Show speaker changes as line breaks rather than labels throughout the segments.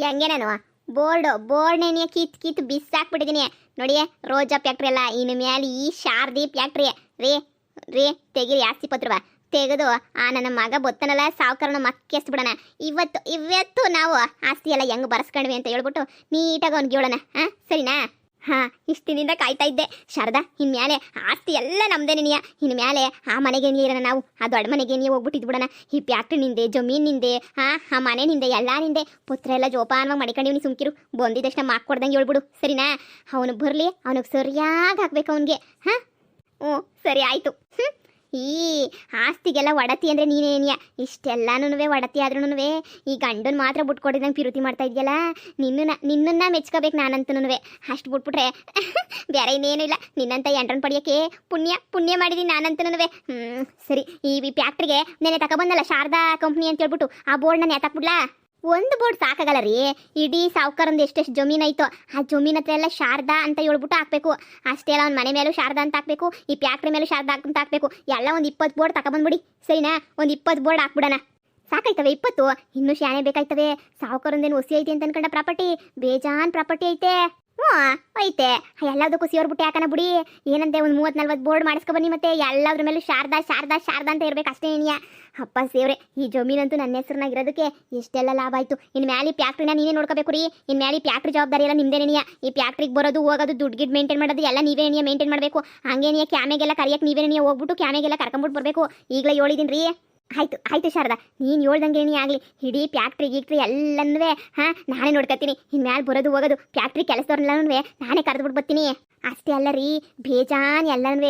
ಹೆಂಗೆ ನಾನು ಬೋರ್ಡ್ನೇ ಕಿತ್ ಬಿಸಾಕ್ಬಿಟ್ಟಿದ್ದೀನಿ ನೋಡಿ. ರೋಜಾ ಫ್ಯಾಕ್ಟ್ರಿ ಅಲ್ಲ, ಇನ್ನು ಮೇಲೆ ಈ ಶಾರದಿ ಫ್ಯಾಕ್ಟ್ರಿ. ರೀ ರೀ ತೆಗಿರಿ ಆಸ್ತಿ ಪತ್ರವ ತೆಗೆದು ನನ್ನ ಮಗ ಬೊತ್ತನಲ್ಲ ಸಾವುಕಾರನ ಮಕ್ಕೆಸ್ತು ಬಿಡೋಣ. ಇವತ್ತು ನಾವು ಆಸ್ತಿ ಎಲ್ಲ ಹೆಂಗೆ ಬರೆಸ್ಕೊಂಡ್ವಿ ಅಂತ ಹೇಳ್ಬಿಟ್ಟು ನೀಟಾಗಿ ಅವ್ನಿಗೆ ಹೇಳೋಣ. ಸರಿನಾ? ಇಷ್ಟು ದಿನದಿಂದ ಕಾಯ್ತಾ ಇದ್ದೆ ಶಾರದಾ. ಇನ್ಮೇಲೆ ಆಸ್ತಿ ಎಲ್ಲ ನಮ್ದೇ ನಿನಿಯ. ಇನ್ಮೇಲೆ ಆ ಮನೆಗೆ ಇರೋಣ ನಾವು, ಆ ದೊಡ್ಡ ಮನೆಗೆ ನೀವು ಹೋಗ್ಬಿಟ್ಟಿದ್ ಬಿಡೋಣ. ಈ ಫ್ಯಾಕ್ಟ್ರಿ ನಿಂದೆ, ಜಮೀನ್ ನಿಂದೆ, ಆ ಮನೆ ನಿಂದೆ, ಎಲ್ಲ ನಿಂದೆ. ಪುತ್ರ ಎಲ್ಲ ಜೋಪಾನವಾಗಿ ಮಡಿಕೊಂಡಿವ್ನಿ. ಸುಮ್ಕಿರು, ಬಂದಿದ್ದಷ್ಟು ಮಾಕ್ ಕೊಡ್ದಂಗೆ ಹೇಳ್ಬಿಡು. ಸರಿನಾ? ಅವನು ಬರಲಿ, ಅವನಿಗೆ ಸರಿಯಾಗಿ ಹಾಕ್ಬೇಕು ಅವನಿಗೆ. ಹ್ಞೂ ಸರಿ ಆಯಿತು. ಈ ಆಸ್ತಿಗೆಲ್ಲ ಒಡತಿ ಅಂದರೆ ನೀನೇನಿಯ. ಇಷ್ಟೆಲ್ಲನೂ ಒಡತಿ ಆದ್ರೂ ಈ ಗಂಡನ ಮಾತ್ರ ಬಿಟ್ಕೊಟ್ಟಿದ್ದಂಗೆ ಪಿರುತಿ ಮಾಡ್ತಾ ಇದೆಯಲ್ಲ. ನಿನ್ನನ್ನ ಮೆಚ್ಕೋಬೇಕು ನಾನಂತೂ. ಅಷ್ಟು ಬಿಟ್ಬಿಟ್ರೆ ಬೇರೆ ಇನ್ನೇನು ಇಲ್ಲ. ನಿನ್ನಂತ ಎಂಟ್ರನ್ ಪಡೆಯೋಕ್ಕೆ ಪುಣ್ಯ ಮಾಡಿದ್ದೀನಿ ನಾನಂತೂ. ಸರಿ, ಈ ಫ್ಯಾಕ್ಟ್ರಿಗೆ ನೆನೆ ತಗೊಬಂದಲ್ಲ ಶಾರದಾ ಕಂಪ್ನಿ ಅಂತ ಹೇಳ್ಬಿಟ್ಟು ಆ ಬೋರ್ಡ್ನ ನೇತಾಕ್ಬಿಡ್ಲಾ? ಒಂದು ಬೋರ್ಡ್ ಸಾಕಾಗಲ್ಲ ರೀ. ಇಡೀ ಸಾವುಕಾರಂದು ಎಷ್ಟೆಷ್ಟು ಜಮೀನು ಐತೋ ಆ ಜಮೀನ್ ಹತ್ರ ಎಲ್ಲ ಶಾರದಾ ಅಂತ ಹೇಳ್ಬಿಟ್ಟು ಹಾಕ್ಬೇಕು. ಅಷ್ಟೇ ಅಲ್ಲ, ಅವ್ನ ಮನೆ ಮೇಲೂ ಶಾರದಾ ಅಂತ ಹಾಕ್ಬೇಕು, ಈ ಫ್ಯಾಕ್ಟ್ರಿ ಮೇಲೂ ಶಾರದಾ ಅಂತ ಹಾಕ್ಬೇಕು. ಎಲ್ಲ ಒಂದು 20 ಬೋರ್ಡ್ ತಗೊಬಂದ್ಬಿಡಿ. ಸರಿನಾ? ಒಂದು 20 ಬೋರ್ಡ್ ಹಾಕ್ಬಿಡೋಣ. ಸಾಕಾಯ್ತವೆ 20? ಇನ್ನೂ ಶಾನೆ ಬೇಕಾಯ್ತವೆ. ಸಾವುಕಾರಂದೇನು ಹೊಸಿ ಐತೆ ಅಂತ ಅನ್ಕೊಂಡ ಪ್ರಾಪರ್ಟಿ ಬೇಜಾನ್ ಪ್ರಾಪರ್ಟಿ ಐತೆ. ಐತೆ. ಎಲ್ಲದಕ್ಕೂ ಸೇರ್ಬಿಟ್ಟು ಯಾಕನ ಬಿಡಿ. ಏನಂತೆ ಒಂದು 30-40 ಬೋರ್ಡ್ ಮಾಡಿಸ್ಕೊಬನ್ನಿ. ಮತ್ತೆ ಎಲ್ಲದ್ರ ಮೇಲೂ ಶಾರದಾ ಶಾರದಾ ಶಾರದಾ ಅಂತ ಇರ್ಬೇಕು ಅಷ್ಟೇ ಏನಿಯ. ಅಪ್ಪ ಸೇವ್ರೆ, ಈ ಜಮೀನಂತೂ ನನ್ನ ಹೆಸರನ್ನಾಗಿರೋದಕ್ಕೆ ಎಷ್ಟೆಲ್ಲ ಲಾಭ ಆಯಿತು. ಇನ್ನು ಮ್ಯಾಲೆ ಈ ಫ್ಯಾಕ್ಟ್ರಿನ ನೀವೇ ನೋಡ್ಕೋಬೇಕು ರೀ. ಇನ್ನು ಮ್ಯಾಲೆ ಈ ಫ್ಯಾಕ್ಟ್ರಿ ಜವಾಬ್ದಾರಿ ಎಲ್ಲ ನಿಮ್ದೇನೇನಿಯ. ಈ ಫ್ಯಾಕ್ಟ್ರಿಗೆ ಬರೋದು ಹೋಗೋದು ದುಡ್ಡು ಗಿಡ್ ಮೇಂಟೈನ್ ಮಾಡೋದು ಎಲ್ಲ ನೀವೇನಿಯ ಮೇಂಟೈನ್ ಮಾಡಬೇಕು. ಹಂಗೇನಿಯ ಕ್ಯಾಮೆಗೆಲ್ಲ ಕರಿಯಕ್ಕೆ ನೀವೇನಿಯ ಹೋಗ್ಬಿಟ್ಟು ಕ್ಯಾಮೆಗೆಲ್ಲ ಕರ್ಕೊಂಬಿಟ್ಟು ಬರಬೇಕು. ಈಗಲೇ ಹೇಳಿದ್ದೀನಿ ರೀ. ಆಯ್ತು ಶಾರದಾ, ನೀನು ಹೇಳ್ದಂಗೆ ಏನೇ ಆಗಲಿ, ಇಡೀ ಫ್ಯಾಕ್ಟ್ರಿ ಗೀಕ್ಟ್ರಿ ಎಲ್ಲನೂ ನಾನೇ ನೋಡ್ಕೊತೀನಿ. ಇನ್ನು ಮ್ಯಾಲೆ ಬರೋದು ಹೋಗೋದು ಫ್ಯಾಕ್ಟ್ರಿ ಕೆಲಸದವ್ರನ್ನೆಲ್ಲನೂ ನಾನೇ ಕರೆದ್ಬಿಟ್ಟು ಬರ್ತೀನಿ. ಅಷ್ಟೇ ಅಲ್ಲ ರೀ, ಬೇಜಾನ್ ಎಲ್ಲನೂ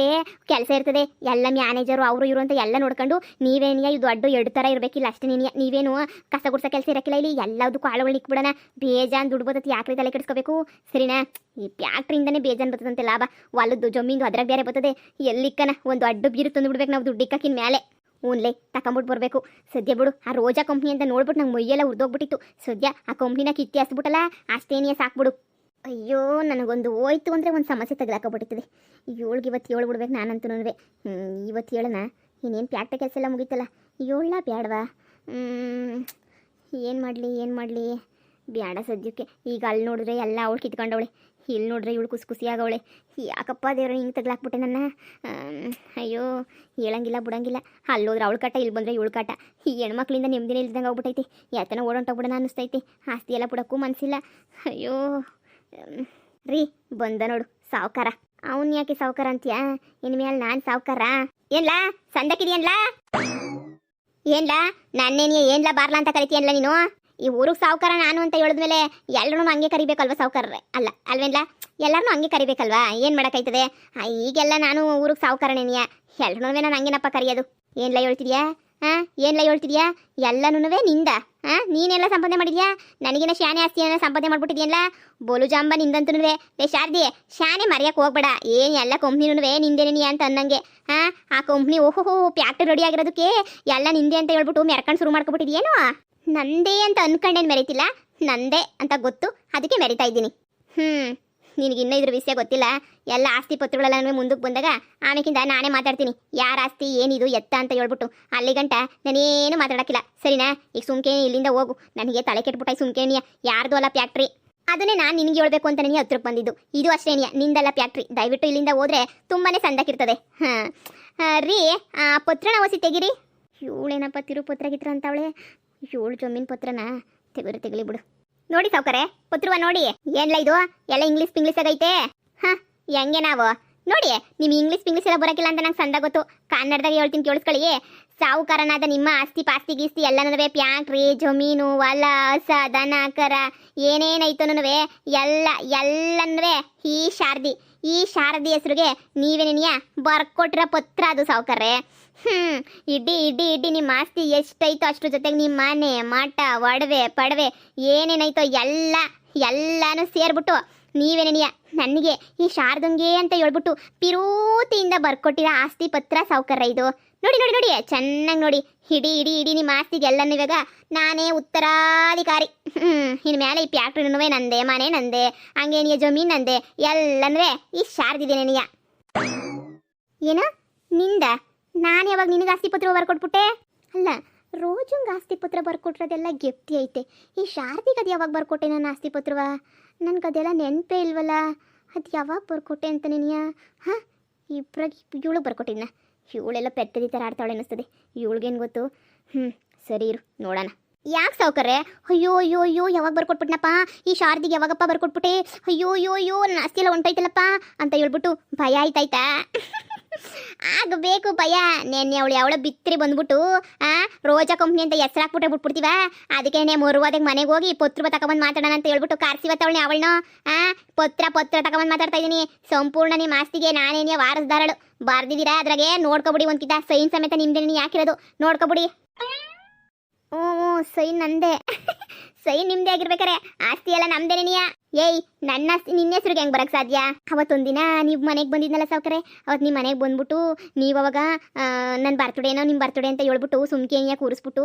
ಕೆಲಸ ಇರ್ತದೆ. ಎಲ್ಲ ಮ್ಯಾನೇಜರು ಅವರು ಇವರು ಅಂತ ಎಲ್ಲ ನೋಡ್ಕೊಂಡು ನೀವೇನಿಯ ಇದು ದೊಡ್ಡ 2 ಥರ ಇರಬೇಕಿಲ್ಲ ಅಷ್ಟೇ. ನೀವೇನು ಕಸ ಗುಡ್ಸೋ ಕೆಲಸ ಇರೋಕ್ಕಿಲ್ಲ ಇಲ್ಲಿ. ಎಲ್ಲದಕ್ಕೂ ಆಳುಗಳು ಇಕ್ಬಿಡೋಣ. ಬೇಜಾನ್ ದುಡ್ಡು ಬರ್ತದೆ. ಯಾಕ್ರಿ ತಲೆ ಕೆಡಿಸ್ಕೋಬೇಕು? ಸರಿನಾ? ಈ ಫ್ಯಾಕ್ಟ್ರಿಯಿಂದನೇ ಬೇಜಾನ್ ಬರ್ತದಂತೆ ಲಾಭ. ಹೊಲದ್ದು ಜಮೀನು ಅದ್ರಾಗ ಬೇರೆ ಬರ್ತದೆ. ಎಲ್ಲಿಕ್ಕನ ಒಂದು ದೊಡ್ಡ ಬೀರು ತಂದುಬಿಡ್ಬೇಕು ನಾವು ದುಡ್ಡಿಕ್ಕಿನ ಮೇಲೆ. ಹ್ಞೂನ್ಲೇ ತಗೊಂಬಿಟ್ಟು ಬರಬೇಕು. ಸದ್ಯ ಬಿಡು, ಆ ರೋಜಾ ಕಂಪ್ನಿ ಅಂತ ನೋಡ್ಬಿಟ್ಟು ನಂಗೆ ಮೊಯ್ಯೆಲ್ಲ ಉರ್ದೋಗ್ಬಿಟ್ಟಿತ್ತು. ಸದ್ಯ ಆ ಕಂಪ್ನಿನ ಕಿತ್ತಿ ಹಸ್ಬಿಟ್ಟಲ್ಲ, ಅಷ್ಟೇನಿಯ ಸಾಕ್ಬಿಡು. ಅಯ್ಯೋ, ನನಗೊಂದು ಹೋಯ್ತು ಅಂದರೆ ಒಂದು ಸಮಸ್ಯೆ ತಗಲಾಕೋಬಿಟ್ಟಿದೆ. ಇವತ್ತು ಹೇಳ್ಬಿಡ್ಬೇಕು ನಾನಂತೂ. ಇವತ್ತು ಹೇಳೋಣ. ಇನ್ನೇನು ಫ್ಯಾಕ್ಟ್ರಿ ಕೆಲಸ ಎಲ್ಲ ಮುಗೀತಲ್ಲ, ಹೇಳಲ್ಲ ಬೇಡವಾ? ಏನು ಮಾಡಲಿ ಬೇಡ ಸದ್ಯಕ್ಕೆ. ಈಗ ಅಲ್ಲಿ ನೋಡಿದ್ರೆ ಎಲ್ಲ ಅವಳು ಕಿತ್ಕೊಂಡವಳೆ, ಇಲ್ಲಿ ನೋಡ್ರೆ ಇವಳು ಖುಷಿ ಆಗವಳೆ. ಯಾಕಪ್ಪ ದೇವ್ರ ಹಿಂಗೆ ತಗ್ಲಾಕ್ಬಿಟ್ಟೆ ನನ್ನ. ಅಯ್ಯೋ, ಹೇಳಂಗಿಲ್ಲ ಬಿಡಂಗಿಲ್ಲ. ಅಲ್ಲೋದ್ರೆ ಅವಳು ಕಾಟ, ಇಲ್ಲಿ ಬಂದರೆ ಇವಳು ಕಾಟ. ಈ ಹೆಣ್ಮಕ್ಳಿಂದ ನೆಮ್ಮದಿನೇ ಇಲ್ದಂಗೆ ಆಗ್ಬಿಟ್ಟೈತಿ. ಯಾತನ ಓಡೋಂಟೋಗ್ಬಿಡೋಣ ಅನ್ನಿಸ್ತೈತಿ. ಆಸ್ತಿ ಎಲ್ಲ ಬಿಡೋಕ್ಕೂ ಮನಸ್ಸಿಲ್ಲ. ಅಯ್ಯೋ ರೀ, ಬಂದ ನೋಡು ಸಾವುಕಾರ. ಅವನು ಯಾಕೆ ಸಾವುಕಾರ ಅಂತೀಯಾ? ಇನ್ಮೇಲೆ ನಾನು ಸಾವುಕಾರ. ಏನ್ಲಾ ಸಂದಕ್ಕಿದೆಯನ್ಲಾ? ಏನ್ಲಾ ನನ್ನೇನಿಯ ಏನ್ಲಾ ಬಾರ್ಲಾ ಅಂತ ಕರಿತೀಯನ್ಲ ನೀನು? ಈ ಊರಿಗೆ ಸಾವುಕಾರ ನಾನು ಅಂತ ಹೇಳಿದ್ಮೇಲೆ ಎಲ್ಲರೂ ಹಂಗೆ ಕರಿಬೇಕಲ್ವ ಸಾವುಕಾರ್ರೆ? ಅಲ್ವೇನ್ಲ? ಎಲ್ಲರೂ ಹಂಗೆ ಕರಿಬೇಕಲ್ವಾ? ಏನು ಮಾಡೋಕ್ಕಾಯ್ತದೆ? ಈಗೆಲ್ಲ ನಾನು ಊರಿಗೆ ಸಾವುಕಾರನೇನಿಯ. ಎಲ್ಲರೂ ನಾನು ಹಂಗೇನಪ್ಪ ಕರೆಯೋದು. ಏನ್ಲ ಹೇಳ್ತಿದ್ಯಾ? ಏನ್ಲ ಹೇಳ್ತಿದ್ಯಾ? ಎಲ್ಲನೂ ನಿಂದ? ನೀನೆಲ್ಲ ಸಂಪಾದನೆ ಮಾಡಿದ್ಯಾ? ನನಗಿನ ಶಾನೆ ಆಸ್ತಿಯನ್ನ ಸಂಪಾದನೆ ಮಾಡ್ಬಿಟ್ಟಿದ್ಯಲ್ಲ. ಬೋಲು ಜಾಂಬ ನಿಂದಂತೂ ಲೇ ಶಾರದಿ, ಶಾನೆ ಮರೆಯಕ್ಕೆ ಹೋಗ್ಬೇಡ. ಏನು ಎಲ್ಲ ಕಂಪ್ನಿನೂ ನಿಂದೇನೇನಿಯ ಅಂತ ಅನ್ನಂಗೆ. ಆ ಕಂಪ್ನಿ ಓಹೋ ಫ್ಯಾಕ್ಟ್ರಿ ರೆಡಿ ಆಗಿರೋದಕ್ಕೆ ಎಲ್ಲ ನಿಂದೆ ಅಂತ ಹೇಳ್ಬಿಟ್ಟು ಮೆರ್ಕೊಂಡು ಶುರು ಮಾಡ್ಕೊಬಿಟ್ಟಿದ್ಯೇನು? ನಂದೇ ಅಂತ ಅನ್ಕೊಂಡೇನು ಮೆರೀತಿಲ್ಲ, ನಂದೇ ಅಂತ ಗೊತ್ತು, ಅದಕ್ಕೆ ಮೆರಿತಾ ಇದ್ದೀನಿ. ನಿನಗಿನ್ನೂ ಇದ್ರ ವಿಷಯ ಗೊತ್ತಿಲ್ಲ. ಎಲ್ಲ ಆಸ್ತಿ ಪತ್ರಗಳೆಲ್ಲ ಮುಂದಕ್ಕೆ ಬಂದಾಗ ಆಮೇಕಿಂದ ನಾನೇ ಮಾತಾಡ್ತೀನಿ. ಯಾರ ಆಸ್ತಿ ಏನಿದು ಎತ್ತ ಅಂತ ಹೇಳ್ಬಿಟ್ಟು. ಅಲ್ಲಿ ಗಂಟ ನಾನೇನು ಮಾತಾಡೋಕ್ಕಿಲ್ಲ. ಸರಿನಾ? ಈಗ ಸುಮ್ಕೇನಿ ಇಲ್ಲಿಂದ ಹೋಗು. ನನಗೆ ತಲೆ ಕೆಟ್ಬಿಟ್ಟಾಯಿ. ಸುಮ್ಕೇನಿಯ ಯಾರ್ದು ಅಲ್ಲ ಫ್ಯಾಕ್ಟ್ರಿ. ಅದನ್ನೇ ನಾನು ನಿನಗೆ ಹೇಳ್ಬೇಕು ಅಂತ ನನಗೆ ಹತ್ರಕ್ಕೆ ಬಂದಿದ್ದು. ಇದು ಅಷ್ಟೇನಿಯ ನಿಂದಲ್ಲ ಫ್ಯಾಕ್ಟ್ರಿ. ದಯವಿಟ್ಟು ಇಲ್ಲಿಂದ ಹೋದ್ರೆ ತುಂಬಾ ಸಂದಕ್ಕಿರ್ತದೆ. ರೀ, ಪತ್ರನ ಹೊಸಿ ತೆಗಿರಿ. ಇವಳೇನಪ್ಪ ತಿರುಪತ್ರ ಗಿತ್ರ ಅಂತವಳೆ. ಇವಳು ಜಮೀನು ಪತ್ರನ ತೆಗಲಿ ಬಿಡು. ನೋಡಿ ಸಾವುಕಾರೆ, ಪತ್ರವ ನೋಡಿ. ಏನ್ಲ ಇದು ಎಲ್ಲ ಇಂಗ್ಲೀಷ್ ಆಗೈತೆ. ಹೆಂಗೆ ನಾವು ನೋಡಿ, ನಿಮ್ಮ ಇಂಗ್ಲೀಷ್ ಎಲ್ಲ ಬರೋಕ್ಕಿಲ್ಲ ಅಂತ ನಂಗೆ ಸಂದ ಗೊತ್ತು. ಕನ್ನಡದಾಗ ಹೇಳ್ತೀನಿ ಕೇಳಿಸ್ಕೊಳ್ಳಿ. ಸಾವುಕಾರನಾದ ನಿಮ್ಮ ಆಸ್ತಿ ಪಾಸ್ತಿ ಗೀಸ್ತಿ ಎಲ್ಲನೂ ಫ್ಯಾಕ್ಟ್ರಿ, ಜಮೀನು, ಹೊಲ, ಹಸ, ದನ, ಕರ ಏನೇನೈತನೂ ಎಲ್ಲನೂ ಈ ಶಾರದಿ ಹೆಸರಿಗೆ ನೀವೇನೇನಿಯ ಬರ್ಕೊಟ್ಟಿರೋ ಪತ್ರ ಅದು ಸಾವುಕಾರ್ರೆ. ಇಡ್ಡಿ ನಿಮ್ಮ ಆಸ್ತಿ ಎಷ್ಟೈತೋ ಅಷ್ಟ್ರ ಜೊತೆಗೆ ನಿಮ್ಮ ಮನೆ, ಮಠ, ಒಡವೆ ಪಡವೆ ಏನೇನೈತೋ ಎಲ್ಲಾನು ಸೇರ್ಬಿಟ್ಟು ನೀವೇನೇನಿಯ ನನಗೆ ಈ ಶಾರದಂಗೆ ಅಂತ ಹೇಳ್ಬಿಟ್ಟು ಪಿರೂತಿಯಿಂದ ಬರ್ಕೊಟ್ಟಿರೋ ಆಸ್ತಿ ಪತ್ರ ಸಾವುಕಾರ ಇದು. ನೋಡಿ ಚೆನ್ನಾಗಿ ನೋಡಿ. ಇಡೀ ನಿಮ್ಮ ಆಸ್ತಿಗೆ ಎಲ್ಲನೂ ಇವಾಗ ನಾನೇ ಉತ್ತರಾಧಿಕಾರಿ. ಇನ್ನು ಮೇಲೆ ಈ ಫ್ಯಾಕ್ಟ್ರಿನೂ ನಂದೆ, ಮನೆ ನಂದೆ, ಹಂಗೇನಿಯ ಜಮೀನು ನಂದೆ, ಎಲ್ಲನೂ ಈ ಶಾರದಿದೇನೇನಿಯ. ಏನು ನಿಂದ? ನಾನು ಯಾವಾಗ ನಿನಗೆ ಆಸ್ತಿ ಪತ್ರ ಬರ್ಕೊಟ್ಬಿಟ್ಟೆ? ಅಲ್ಲ, ರೋಜಂಗೆ ಆಸ್ತಿ ಪತ್ರ ಬರ್ಕೊಟ್ರದೆಲ್ಲ ಗೆಪ್ತಿ ಐತೆ. ಈ ಶಾರದಿಗೆ ಅದು ಯಾವಾಗ ಬರ್ಕೊಟ್ಟೆ ನಾನು ಆಸ್ತಿ ಪತ್ರವ? ನನಗದೆಲ್ಲ ನೆನಪೇ ಇಲ್ವಲ್ಲ. ಅದು ಯಾವಾಗ ಬರ್ಕೊಟ್ಟೆ ಅಂತ ನೀನಿಯ? ಹಾಂ, ಇಬ್ಬರಾಗಿ ಇವಳು ಬರ್ಕೊಟ್ಟಿದ್ನ. ಇವಳೆಲ್ಲ ಪೆತ್ತದಿ ಥರ ಆಡ್ತಾಳೆ ಅನ್ನಿಸ್ತದೆ. ಇವಳಿಗೇನು ಗೊತ್ತು? ಸರಿ ಇರು ನೋಡೋಣ. ಯಾಕೆ ಸಾವುಕಾರೆ? ಅಯ್ಯೋ ಅಯ್ಯೋ ಅಯ್ಯೋ ಯಾವಾಗ ಬರ್ಕೊಟ್ಬಿಟ್ನಪ್ಪ ಈ ಶಾರದಿಗೆ? ಯಾವಾಗಪ್ಪ ಬರ್ಕೊಟ್ಬಿಟ್ಟೆ? ಅಯ್ಯೋ ಅಯ್ಯೋ ಅಯ್ಯೋ ನನ್ನ ಆಸ್ತಿ ಎಲ್ಲ ಹೊಂಟೈತಲ್ಲಪ್ಪ ಅಂತ ಹೇಳ್ಬಿಟ್ಟು ಭಯ ಆಯ್ತಾಯ್ತಾ? ಆಗಬೇಕು ಭಯ. ನೆನ್ನೆ ಅವಳ ಬಿತ್ತರಿ ಬಂದ್ಬಿಟ್ಟು ರೋಜಾ ಕಂಪ್ನಿ ಅಂತ ಹೆಸರು ಹಾಕ್ಬಿಟ್ಟೆ ಬಿಟ್ಬಿಡ್ತೀವ. ಅದಕ್ಕೆ ಮರುವಾದಾಗ ಮನೆಗೆ ಹೋಗಿ ಪತ್ರ ತಗೊಂಬಂದು ಮಾತಾಡೋಣ ಅಂತ ಹೇಳ್ಬಿಟ್ಟು ಕಾರ್ಸಿವತ್ತವಳನೆ ಅವಳನ್ನ ಪತ್ರ ತಗೊಂಬಂದು ಮಾತಾಡ್ತಾ ಇದ್ದೀನಿ. ಸಂಪೂರ್ಣ ನಿಮ್ಮ ಆಸ್ತಿಗೆ ನಾನೇನೇ ವಾರಸ್ದಾರಳು. ಬರ್ದಿದ್ದೀರಾ ಅದ್ರಾಗೆ ನೋಡ್ಕೊಬಿಡಿ. ಒಂದ್ಕಿತ ಸೈನ್ ಸಮೇತ ನಿಮ್ದೇನಿ ಹಾಕಿರೋದು, ನೋಡ್ಕೊಬಿಡಿ. ಹ್ಞೂ ಸೈನ್ ನಂದೇ. ಸೈನ್ ನಿಮ್ದೇ ಆಗಿರ್ಬೇಕಾರೆ ಆಸ್ತಿ ಎಲ್ಲ ನಮ್ದೇನೇನಿಯ? ಏಯ್, ನನ್ನ ಆಸ್ತಿ ನಿನ್ನ ಹೆಸ್ರಿಗೆ ಹೆಂಗೆ ಬರೋಕ್ಕೆ ಸಾಧ್ಯ? ಅವತ್ತೊಂದಿನ ನೀವು ಮನೆಗೆ ಬಂದಿದ್ನಲ್ಲ ಸಾವುಕಾರೆ, ಅವತ್ತು ನಿಮ್ಮ ಮನೆಗೆ ಬಂದ್ಬಿಟ್ಟು ನೀವು ಅವಾಗ ನನ್ನ ಬರ್ತಡೇನೋ ನಿಮ್ಮ ಬರ್ತಡೇ ಅಂತ ಹೇಳ್ಬಿಟ್ಟು ಸುಮ್ಕೇನಿಯ ಕೂರಿಸ್ಬಿಟ್ಟು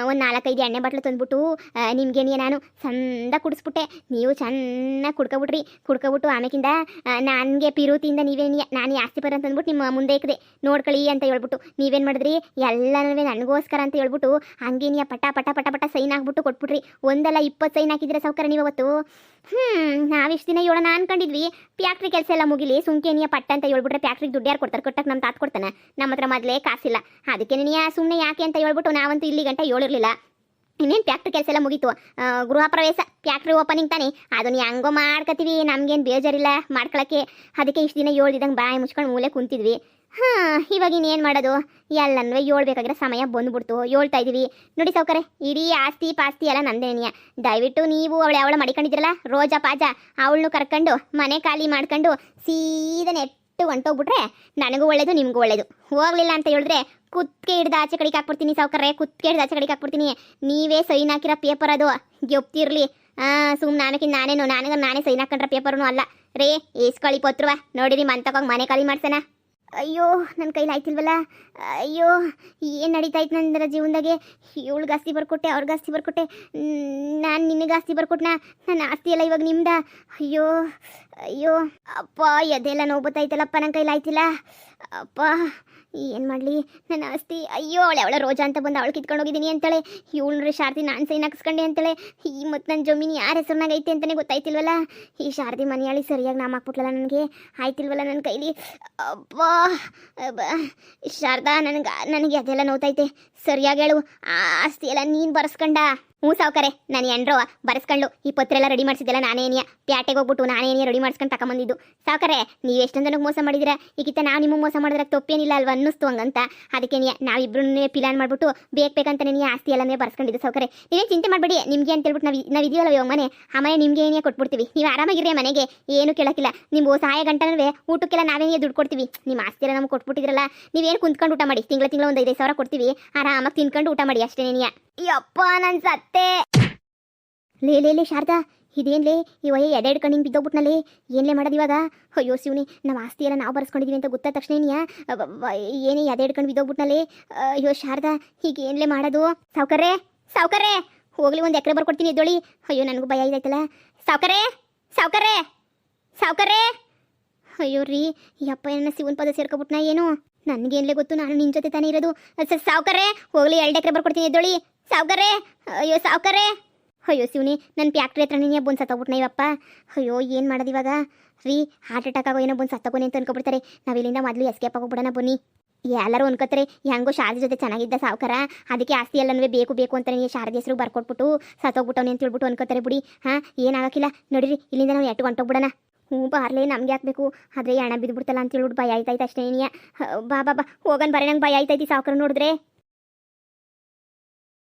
ಒಂದು 4-5 ಎಣ್ಣೆ ಬಾಟ್ಲು ತಂದ್ಬಿಟ್ಟು ನಿಮ್ಗೇನಿಯ ನಾನು ಚಂದ ಕುಡಿಸ್ಬಿಟ್ಟೆ. ನೀವು ಚೆನ್ನಾಗಿ ಕುಡ್ಕೊಬಿಟ್ಟು ಆಮೇಕಿಂದ ನನಗೆ ಪಿರುತಿಯಿಂದ ನೀವೇನಿಯ ನಾನು ಈ ಆಸ್ತಿ ಬರ ಅಂತಂದ್ಬಿಟ್ಟು ನಿಮ್ಮ ಮುಂದೆ ಇಕ್ಕದೆ ನೋಡ್ಕೊಳ್ಳಿ ಅಂತ ಹೇಳ್ಬಿಟ್ಟು ನೀವೇನು ಮಾಡಿದ್ರಿ? ಎಲ್ಲನೂ ನನಗೋಸ್ಕರ ಅಂತ ಹೇಳ್ಬಿಟ್ಟು ಹಂಗೇನಿಯ ಪಟ ಪಟ ಪಟ ಪಟ ಸೈನ್ ಹಾಕ್ಬಿಟ್ಟು ಕೊಟ್ಬಿಟ್ರಿ. ಒಂದಲ್ಲ 20 ಸೈನ್ ಹಾಕಿದ್ರೆ ಸಾವುಕಾರ ನೀವು ಅವತ್ತು. ನಾವಿಷ್ಟು ದಿನ ಹೇಳೋಣ ಅನ್ಕೊಂಡಿದ್ವಿ ಫ್ಯಾಕ್ಟ್ರಿ ಕೆಲಸ ಎಲ್ಲ ಮುಗಿಲಿ ಸುಮ್ಕೇನಿಯ ಪಟ್ಟ ಅಂತ ಹೇಳ್ಬಿಟ್ರೆ ಫ್ಯಾಕ್ಟ್ರಿಗೆ ದುಡ್ಡು ಯಾರು ಕೊಡ್ತಾರೆ? ಕೊಟ್ಟಕ್ಕೆ ನಮ್ಮ ತಾತ ಕೊಡ್ತಾನೆ. ನಮ್ಮ ಹತ್ರ ಮೊದಲೇ ಕಾಸಿಲ್ಲ. ಅದಕ್ಕೆ ನೀನು ಸುಮ್ಮನೆ ಯಾಕೆ ಅಂತ ಹೇಳ್ಬಿಟ್ಟು ನಾವಂತೂ ಇಲ್ಲಿ ಗಂಟೆ ಹೇಳಿರಲಿಲ್ಲ. ಇನ್ನೇನು ಫ್ಯಾಕ್ಟ್ರಿ ಕೆಲಸ ಎಲ್ಲ ಮುಗೀತು. ಗೃಹ ಪ್ರವೇಶ ಫ್ಯಾಕ್ಟ್ರಿ ಓಪನಿಂಗ್ ತಾನೆ, ಅದನ್ನ ಹೆಂಗೋ ಮಾಡ್ಕೊತೀವಿ. ನಮ್ಗೇನು ಬೇಜಾರಿಲ್ಲ ಮಾಡ್ಕೊಳಕ್ಕೆ. ಅದಕ್ಕೆ ಇಷ್ಟು ದಿನ ಹೇಳ್ದಿದ್ದಂಗೆ ಬಾಯಿ ಮುಚ್ಕೊಂಡು ಮೂಲೆ ಕುಂತಿದ್ವಿ. ಇವಾಗ ಇನ್ನೇನು ಮಾಡೋದು? ಎಲ್ಲನೂ ಹೇಳ್ಬೇಕಾಗಿರೋ ಸಮಯ ಬಂದ್ಬಿಡ್ತು. ಹೇಳ್ತಾ ಇದೀವಿ ನೋಡಿ ಸಾವುಕಾರೆ, ಇಡೀ ಆಸ್ತಿ ಪಾಸ್ತಿ ಎಲ್ಲ ನಂದೇನಿಯ. ದಯವಿಟ್ಟು ನೀವು ಅವಳ ಮಡಿಕೊಂಡಿದ್ರಲ್ಲ ರೋಜಾ ಪಾಜಾ, ಅವಳನ್ನು ಕರ್ಕೊಂಡು ಮನೆ ಖಾಲಿ ಮಾಡ್ಕೊಂಡು ಸೀದಾ ನೆಟ್ಟು ಹೊಂಟೋಗ್ಬಿಟ್ರೆ ನನಗೂ ಒಳ್ಳೇದು ನಿಮಗೂ ಒಳ್ಳೇದು. ಹೋಗ್ಲಿಲ್ಲ ಅಂತ ಹೇಳಿದ್ರೆ ಕುತ್ತಿಗೆ ಹಿಡ್ದು ಆಚೆ ಕಡೆಗೆ ಹಾಕ್ಬಿಡ್ತೀನಿ ಸಾವುಕಾರೆ, ಕುತ್ತಿಗೆ ಹಿಡ್ದು ಆಚೆ ಕಡೆಗೆ ಹಾಕ್ಬಿಡ್ತೀನಿ. ನೀವೇ ಸೈನ್ ಹಾಕಿರೋ ಪೇಪರ್ ಅದು ಗೆಪ್ತಿರ್ಲಿ. ಸುಮ್ಮನೆ ನಾನೇ ಸೈನ್ ಹಾಕೊಂಡ್ರೆ ಪೇಪರ್ನು ಅಲ್ಲ ರೇ. ಈಸ್ಕಳಿ ಪತ್ರವ ನೋಡಿರಿ ಮಂತಕೋಗಿ ಮನೆ ಖಾಲಿ ಮಾಡ್ಸೋಣ. ಅಯ್ಯೋ ನನ್ನ ಕೈಲಿ ಆಯ್ತಿಲ್ವಲ್ಲ. ಅಯ್ಯೋ ಏನು ನಡೀತಾಯ್ತು ನನ್ನ ಜೀವನದಾಗೆ? ಇವಳಿಗೆ ಆಸ್ತಿ ಬರ್ಕೊಟ್ಟೆ, ಅವ್ರಿಗೆ ಆಸ್ತಿ ಬರ್ಕೊಟ್ಟೆ, ನಾನು ನಿನಗೆ ಆಸ್ತಿ ಬರ್ಕೊಟ್ನ. ನನ್ನ ಆಸ್ತಿ ಎಲ್ಲ ಇವಾಗ ನಿಮ್ದ. ಅಯ್ಯೋ ಅಯ್ಯೋ ಅಪ್ಪ, ಎದೆಲ್ಲ ನೋವು ಬತ್ತಾಯ್ತಲ್ಲಪ್ಪ, ನನ್ನ ಕೈಲಿ ಆಯ್ತಿಲ್ಲ ಅಪ್ಪ. ಏನು ಮಾಡಲಿ ನನ್ನ ಆಸ್ತಿ? ಅಯ್ಯೋ ಅವಳ ರೋಜಾ ಅಂತ ಬಂದು ಅವಳು ಕಿತ್ಕೊಂಡು ಹೋಗಿದ್ದೀನಿ ಅಂತಾಳೆ. ಇವಳು ಶಾರದಿ ನಾನು ಸೈನ್ ಹಾಕ್ಸ್ಕೊಂಡೆ ಅಂತಾಳೆ. ಈ ಮತ್ತು ನನ್ನ ಜಮೀನು ಯಾರ ಹೆಸರಿನಾಗ ಐತೆ ಅಂತಲೇ ಗೊತ್ತಾಯ್ತಿಲ್ವಲ್ಲ. ಈ ಶಾರದಿ ಮನೆಯಾಳಿ ಸರಿಯಾಗಿ ನಾಮ ಹಾಕ್ಬಿಟ್ಲಲ್ಲ ನನಗೆ. ಆಯ್ತಿಲ್ವಲ್ಲ ನನ್ನ ಕೈಲಿ. ಅಬ್ಬ ಶಾರದಾ, ನನಗೆ ಅದೆಲ್ಲ ನೋತೈತೆ. ಸರಿಯಾಗಿ ಹೇಳು, ಆಸ್ತಿ ಎಲ್ಲ ನೀನು ಬರೆಸ್ಕೊಂಡ? ಹ್ಞೂ ಸಾವುಕಾರೆ, ನಾನು ಎಂಡ್ರೋ ಬರೆಸ್ಕೊಂಡು ಈ ಪತ್ರ ಎಲ್ಲ ರೆಡಿ ಮಾಡಿಸಿದ್ದೆಲ್ಲ ನಾನೇನಿಯ. ಪ್ಯಾಟೆಗೆ ಹೋಗ್ಬಿಟ್ಟು ನಾನೇನಿಯ ರೆಡಿ ಮಾಡ್ಸ್ಕೊಂಡು ತಗೊಂಬಂದಿದ್ದು. ಸಾವುಕಾರೆ, ನೀವು ಎಷ್ಟೊಂದು ಜನಕ್ಕೆ ಮೋಸ ಮಾಡಿದಿರ. ಈಗಿತ್ತ ನಾವು ನಿಮಗೆ ಮೋಸ ಮಾಡಿದ್ರೆ ತಪ್ಪೇನಿಲ್ಲ ಅಲ್ವ ಅನ್ನಿಸ್ತು ಹಂಗಂತ. ಅದಕ್ಕೆ ನಾವಿಬ್ರು ಪ್ಲಾನ್ ಮಾಡಿಬಿಟ್ಟು ಬೇಕಂತ ನೀನು ಆಸ್ತಿ ಎಲ್ಲನೇ ಬರ್ಸ್ಕೊಂಡಿದ್ದು ಸಾವುಕಾರೆ. ನೀವೇನು ಚಿಂತೆ ಮಾಡಬೇಡಿ. ನಿಮಗೆ ಅಂತ ಹೇಳ್ಬಿಟ್ಟು ನಾವು ಇದೆಯಲ್ಲ ಇವಾಗ ಮನೆ, ಆ ಮನೆ ನಿಮಗೆ ಏನೇ ಕೊಟ್ಬಿಡ್ತೀವಿ. ನೀವು ಆರಾಮಾಗಿರಿ ಮನೆಗೆ, ಏನು ಕೇಳೋಕ್ಕಿಲ್ಲ. ನಿಮ್ಮ ಸಹಾಯ ಗಂಟನೂ ಊಟಕ್ಕೆಲ್ಲ ನಾವೇನೇ ದುಡ್ಡು ಕೊಡ್ತೀವಿ. ನಿಮ್ಮ ಆಸ್ತಿ ಎಲ್ಲ ನಮ್ಗೆ ಕೊಟ್ಬಿಟ್ಟಿದ್ರಲ್ಲ, ನೀವೇನು ಕುಂತ್ಕೊಂಡು ಊಟ ಮಾಡಿ. ತಿಂಗಳ ಒಂದು 5,000 ಕೊಡ್ತೀವಿ. ಆರಾಮಾಗಿ ತಿನ್ಕೊಂಡು ಊಟ ಮಾಡಿ ಅಷ್ಟೇ. ನೀನಿಯ ಯಪ್ಪ ನನ್ನ ಸತ್ತೆ. ಲೇ ಶಾರದಾ, ಇದೇನ್ಲೇ ಈ ವಯ ಎಡೆ ಹಿಡ್ಕೊಂಡು ಹಿಂಗೆ ಬಿದ್ದೋಗ್ಬಿಟ್ನಲ್ಲಿ? ಏನ್ಲೇ ಮಾಡೋದು ಇವಾಗ? ಅಯ್ಯೋ ಶಿವನಿ, ನಮ್ಮ ಆಸ್ತಿ ಎಲ್ಲ ನಾವು ಬರ್ಸ್ಕೊಂಡಿದ್ದೀವಿ ಅಂತ ಗೊತ್ತಾದ ತಕ್ಷಣ ಏನೇ ಎದೆ ಹಿಡ್ಕೊಂಡು ಬಿದ್ದೋಗ್ಬಿಟ್ನಲ್ಲಿ? ಅಯ್ಯೋ ಶಾರದಾ, ಈಗ ಏನ್ಲೇ ಮಾಡೋದು? ಸಾವುಕಾರೆ ಹೋಗ್ಲಿ, 1 ಎಕರೆ ಬರ್ಕೊಡ್ತೀನಿ ಎದ್ದೊಳಿ. ಅಯ್ಯೋ ನನಗೂ ಭಯ ಇದಾಯ್ತಲ್ಲ. ಸಾವುಕಾರೆ ಅಯ್ಯೋ ರೀ, ಯಪ್ಪ ನನ್ನ ಶಿವನ ಪದ ಸೇರ್ಕೊಬಿಟ್ನಾ ಏನು? ನನಗೇನ್ಲೇ ಗೊತ್ತು, ನಾನು ನಿನ್ನ ಜೊತೆ ತಾನೇ ಇರೋದು. ಸಾವುಕಾರೆ ಹೋಗ್ಲಿ, 2 ಎಕರೆ ಬರ್ಕೊಡ್ತೀನಿ ಎದ್ದೊಳಿ. ಸಾವುಕಾರೆ, ಅಯ್ಯೋ ಶಿವನಿ, ನನ್ನ ಫ್ಯಾಕ್ಟ್ರಿ ಹತ್ರ ನೀನು ಬಂದು ಸತ್ತೋಗ್ಬಿಟ್ನ ಇವಪ್ಪ. ಅಯ್ಯೋ ಏನು ಮಾಡೋದು ಇವಾಗ? ರೀ, ಹಾರ್ಟ್ ಅಟ್ಯಾಕ್ ಆಗೋ ಏನೋ ಬಂದು ಸತ್ತೋಗೋನಿ ಅಂತ ಅನ್ಕೊಬಿಡ್ತಾರೆ. ನಾವಿಲ್ಲಿಂದ ಮೊದಲು ಎಸ್ಕೇಪ್ ಆಗೋಗ್ಬಿಡೋಣ ಬನ್ನಿ. ಎಲ್ಲರೂ ಅನ್ಕೋತಾರೆ ಹೆಂಗೋ ಶಾರದಿ ಜೊತೆ ಚೆನ್ನಾಗಿದ್ದ ಸಾವುಕಾರ, ಅದಕ್ಕೆ ಆಸ್ತಿ ಎಲ್ಲನೂ ಬೇಕು ಅಂತ ನೀನು ಶಾರದಿ ಹೆಸರು ಬರ್ಕೊಟ್ಬಿಟ್ಟು ಸತ್ತೋಗ್ಬಿಟ್ಟವನಿ ಅಂತ ಹೇಳ್ಬಿಟ್ಟು ಅನ್ಕೋತಾರೆ ಬಿಡಿ. ಏನಾಗಕ್ಕಿಲ್ಲ ನೋಡಿರಿ, ಇಲ್ಲಿಂದ ನಾವು ಎಟ್ಟು ಹೊಂಟೋಗ್ಬಿಡೋಣ. ಹ್ಞೂ ಬಾರ್ಲೆ, ನಮ್ಗೆ ಹಾಕ್ಬೇಕು. ಆದರೆ ಹಣ ಬಿದ್ದುಬಿಡ್ತಲ್ಲ ಅಂತ ಹೇಳ್ಬಿಟ್ಟು ಭಯ ಆಯ್ತಾಯ್ತು ಅಷ್ಟೇ. ಬಾ ಹೋಗನ್ ಬರೀ, ನಂಗೆ ಭಯ ಆಯ್ತೈತಿ ಸಾವುಕಾರ ನೋಡಿದ್ರೆ.